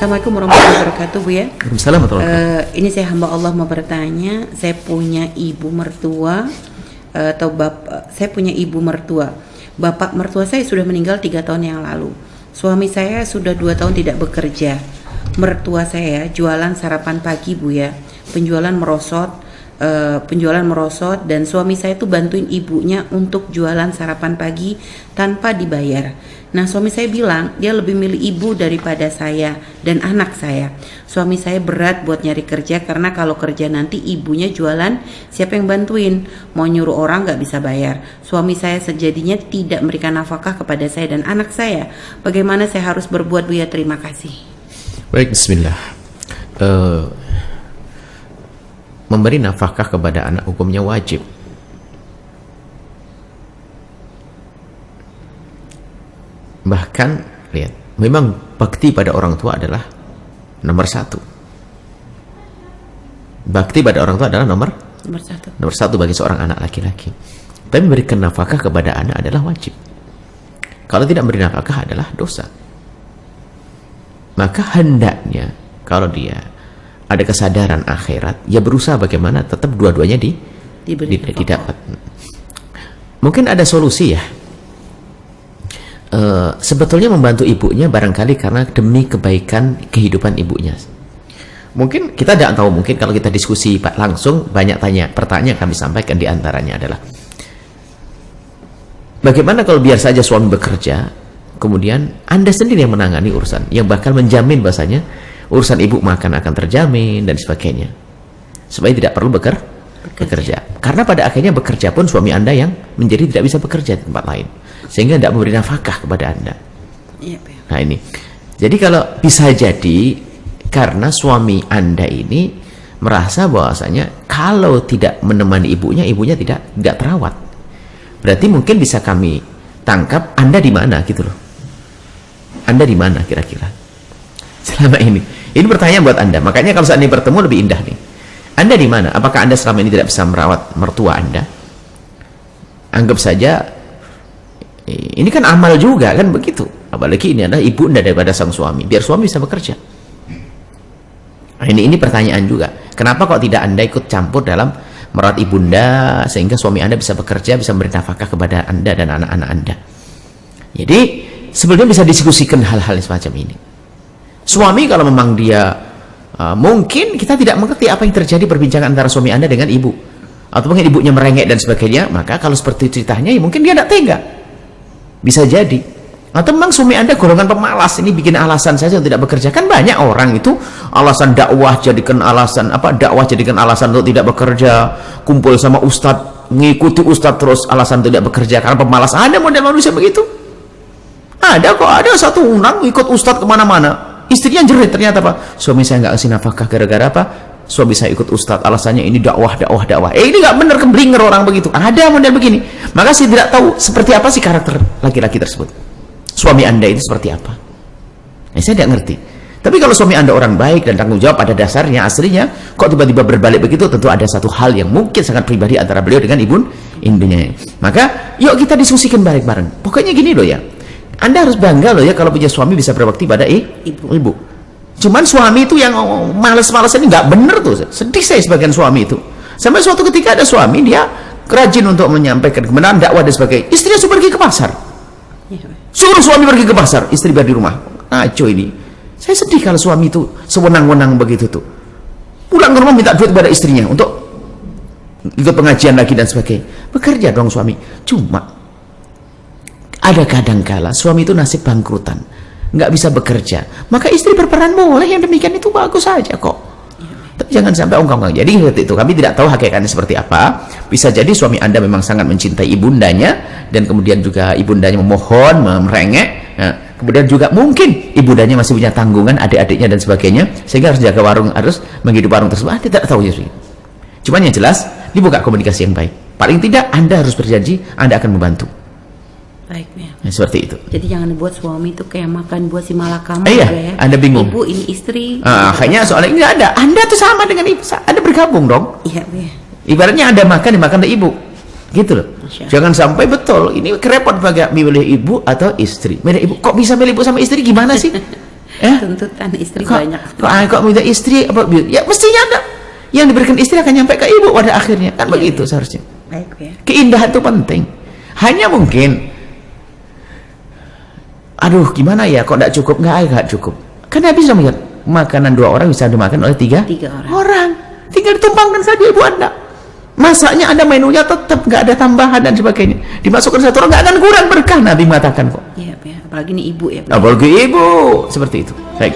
Assalamualaikum warahmatullahi wabarakatuh, Bu ya. Waalaikumsalam warahmatullahi wabarakatuh. Ini saya hamba Allah mau bertanya. Saya punya ibu mertua atau bapak. Saya punya ibu mertua. Bapak mertua saya sudah meninggal 3 tahun yang lalu. Suami saya sudah 2 tahun tidak bekerja. Mertua saya jualan sarapan pagi, Bu ya. Penjualan merosot dan suami saya tuh bantuin ibunya untuk jualan sarapan pagi tanpa dibayar. Nah, suami saya bilang dia lebih milih ibu daripada saya dan anak saya. Suami saya berat buat nyari kerja karena kalau kerja nanti ibunya jualan, siapa yang bantuin? Mau nyuruh orang gak bisa bayar. Suami saya sejadinya tidak memberikan nafkah kepada saya dan anak saya. Bagaimana saya harus berbuat, Bu ya? Terima kasih. Baik, bismillah. Memberi nafkah kepada anak hukumnya wajib. Bahkan, lihat, memang bakti pada orang tua adalah nomor 1. Bakti pada orang tua adalah nomor 1 bagi seorang anak laki-laki. Tapi memberikan nafkah kepada anak adalah wajib. Kalau tidak memberi nafkah adalah dosa. Maka hendaknya kalau dia ada kesadaran akhirat, ya berusaha bagaimana tetap dua-duanya didapat. Mungkin ada solusi ya. Sebetulnya membantu ibunya barangkali karena demi kebaikan kehidupan ibunya. Mungkin kita tidak tahu, mungkin kalau kita diskusi langsung banyak pertanyaan kami sampaikan, di antaranya adalah bagaimana kalau biar saja suami bekerja, kemudian Anda sendiri yang menangani urusan, yang bakal menjamin bahasanya urusan ibu makan akan terjamin dan sebagainya, supaya tidak perlu bekerja. Karena pada akhirnya bekerja pun suami Anda yang menjadi tidak bisa bekerja di tempat lain, sehingga tidak memberi nafkah kepada Anda. Nah ini, jadi kalau bisa jadi karena suami Anda ini merasa bahwasanya kalau tidak menemani ibunya tidak terawat. Berarti mungkin bisa kami tangkap Anda di mana gitu loh. Anda di mana kira-kira selama ini? Ini pertanyaan buat Anda. Makanya kalau saat ini bertemu lebih indah nih. Anda di mana? Apakah Anda selama ini tidak bisa merawat mertua Anda? Anggap saja ini kan amal juga kan begitu. Apalagi ini adalah ibu Anda daripada sang suami. Biar suami bisa bekerja. Nah, ini pertanyaan juga. Kenapa kok tidak Anda ikut campur dalam merawat ibunda sehingga suami Anda bisa bekerja, bisa memberi nafkah kepada Anda dan anak-anak Anda? Jadi sebetulnya bisa diskusikan hal-hal semacam ini. Suami kalau memang dia mungkin kita tidak mengerti apa yang terjadi perbincangan antara suami Anda dengan ibu, atau mungkin ibunya merengek dan sebagainya, maka kalau seperti ceritanya ya mungkin dia tidak tega, bisa jadi. Atau memang suami Anda golongan pemalas, ini bikin alasan saja untuk tidak bekerja. Kan banyak orang itu alasan dakwah jadikan alasan untuk tidak bekerja, kumpul sama ustadz, mengikuti ustadz terus alasan untuk tidak bekerja karena pemalas. Ada model manusia begitu, ada kok. Ada satu orang ikut ustadz kemana-mana, istrinya jerit, ternyata apa? Suami saya nggak kasih nafkah gara-gara apa? Suami saya ikut ustadz, alasannya ini dakwah. Ini nggak benar, keblinger orang begitu. Ada model begini. Maka saya tidak tahu seperti apa sih karakter laki-laki tersebut. Suami Anda itu seperti apa? Nah, saya tidak ngerti. Tapi kalau suami Anda orang baik dan tanggung jawab pada dasarnya, aslinya, kok tiba-tiba berbalik begitu, tentu ada satu hal yang mungkin sangat pribadi antara beliau dengan ibunya. Maka yuk kita diskusikan bareng-bareng. Pokoknya gini loh ya. Anda harus bangga loh ya kalau punya suami bisa berbakti pada ibu. Cuman suami itu yang males-males ini nggak bener tuh. Sedih saya sebagian suami itu. Sampai suatu ketika ada suami, dia rajin untuk menyampaikan kebenaran, dakwah dan sebagainya. Istrinya suruh pergi ke pasar. Suruh suami pergi ke pasar, istri biar di rumah. Ngaco ini. Saya sedih kalau suami itu sewenang-wenang begitu tuh. Pulang ke rumah minta duit kepada istrinya untuk ikut pengajian lagi dan sebagainya. Bekerja dong suami. Cuma ada kadang-kala suami itu nasib bangkrutan, nggak bisa bekerja, maka istri berperan boleh, yang demikian itu bagus saja kok. Tapi jangan sampai ongkang-ongkang. Jadi itu kami tidak tahu hakikatnya seperti apa. Bisa jadi suami Anda memang sangat mencintai ibundanya dan kemudian juga ibundanya memohon, merengek. Nah, kemudian juga mungkin ibundanya masih punya tanggungan, adik-adiknya dan sebagainya, sehingga harus jaga warung, harus menghidupi warung tersebut. Tidak tahu ya. Cuman yang jelas dibuka komunikasi yang baik. Paling tidak Anda harus berjanji Anda akan membantu. Baik ya. Nah, seperti itu. Jadi jangan buat suami itu kayak makan buah si malakama. Iya, ya. Anda bingung. Ibu ini istri. Kayaknya soalnya ini ada. Anda tuh sama dengan ibu. Anda bergabung dong. Iya. Ibaratnya Anda makan, dimakan oleh ibu. Gitu loh. Jangan sampai betul. Ini kerepot bagi milih ibu atau istri. Milih ibu. Kok bisa milih ibu sama istri? Gimana sih? Tuntutan istri kok, banyak. kok minta istri apa? Ya mestinya ada yang diberikan istri akan nyampe ke ibu pada akhirnya, kan begitu seharusnya. Baik ya. Keindahan itu penting. Hanya mungkin, aduh gimana ya, kok nggak cukup, nggak cukup. Karena bisa melihat makanan 2 orang bisa dimakan oleh 3 orang. Tinggal ditumpangkan saja ibu Anda. Masaknya ada menunya tetap, nggak ada tambahan dan sebagainya. Dimasukkan 1 orang nggak akan kurang berkah, Nabi mengatakan kok. Iya, ya. Apalagi ini ibu ya. Apalagi ibu seperti itu. Baik.